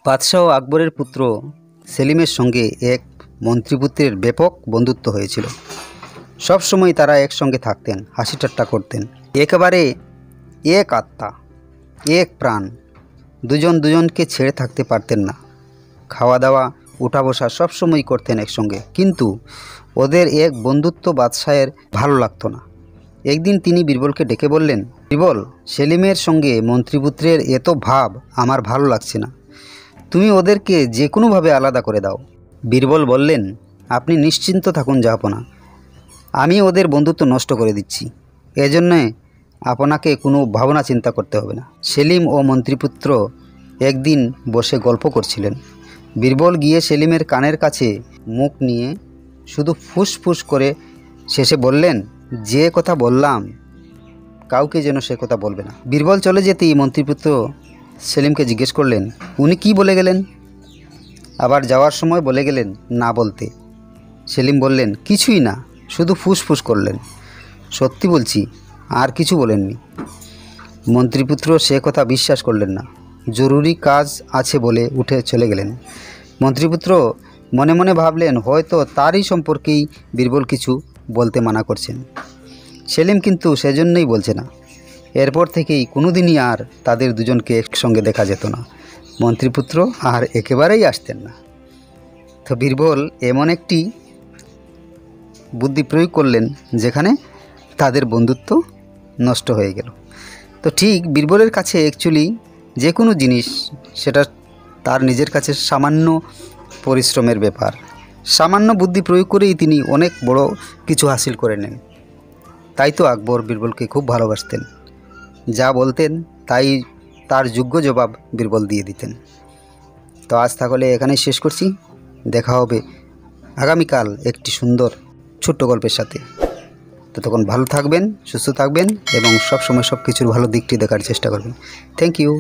বাদশাহ আকবরের পুত্র সেলিমের সঙ্গে এক মন্ত্রীপুত্রের ব্যাপক বন্ধুত্ব হয়েছিল। সব সময় তারা একসঙ্গে থাকতেন, হাসি ঠাট্টা করতেন, একেবারে এক আত্মা, এক প্রাণ। দুজন দুজনকে ছেড়ে থাকতে পারতেন না। খাওয়া দাওয়া, উঠা বসা সব সময় করতেন একসঙ্গে। কিন্তু ওদের এক বন্ধুত্ব বাদশাহের ভালো লাগতো না। একদিন তিনি বীরবলকে ডেকে বললেন, বীরবল, সেলিমের সঙ্গে মন্ত্রীপুত্রের এত ভাব আমার ভালো লাগছে না। তুমি ওদেরকে যে কোনোভাবে আলাদা করে দাও। বীরবল বললেন, আপনি নিশ্চিন্ত থাকুন জাহাপনা, আমি ওদের বন্ধুত্ব নষ্ট করে দিচ্ছি। এজন্যে আপনাকে কোনো ভাবনা চিন্তা করতে হবে না। সেলিম ও মন্ত্রীপুত্র একদিন বসে গল্প করছিলেন। বীরবল গিয়ে সেলিমের কানের কাছে মুখ নিয়ে শুধু ফুসফুস করে শেষে বললেন, যে কথা বললাম কাউকে যেন সে কথা বলবে না। বীরবল চলে যেতেই মন্ত্রীপুত্র সেলিমকে জিজ্ঞেস করলেন, উনি কি বলে গেলেন? আবার যাওয়ার সময় বলে গেলেন না বলতে। সেলিম বললেন, কিছুই না, শুধু ফুসফুস করলেন। সত্যি বলছি, আর কিছু বলেননি। মন্ত্রীপুত্র সে কথা বিশ্বাস করলেন না। জরুরি কাজ আছে বলে উঠে চলে গেলেন। মন্ত্রীপুত্র মনে মনে ভাবলেন, হয়তো তারই সম্পর্কেই বীরবল কিছু বলতে মানা করছেন। সেলিম কিন্তু সেজন্যই বলছে না। এরপর থেকেই কোনোদিনই আর তাদের দুজনকে একসঙ্গে দেখা যেত না। মন্ত্রীপুত্র আর একেবারেই আসতেন না। তো বীরবল এমন একটি বুদ্ধি প্রয়োগ করলেন যেখানে তাদের বন্ধুত্ব নষ্ট হয়ে গেল। তো ঠিক বীরবলের কাছে অ্যাকচুয়ালি যে কোনো জিনিস সেটা তার নিজের কাছে সামান্য পরিশ্রমের ব্যাপার। সামান্য বুদ্ধি প্রয়োগ করেই তিনি অনেক বড় কিছু হাসিল করে নেন। তাই তো আকবর বীরবলকে খুব ভালোবাসতেন। যা বলতেন তাই তার যোগ্য জবাব বীরবল দিয়ে দিতেন। তো আজ তাহলে এখানেই শেষ করছি। দেখা হবে আগামীকাল একটি সুন্দর ছোট্ট গল্পের সাথে। ততক্ষণ ভালো থাকবেন, সুস্থ থাকবেন এবং সব সময় সব কিছুর ভালো দিকটি দেখার চেষ্টা করবেন। Thank you.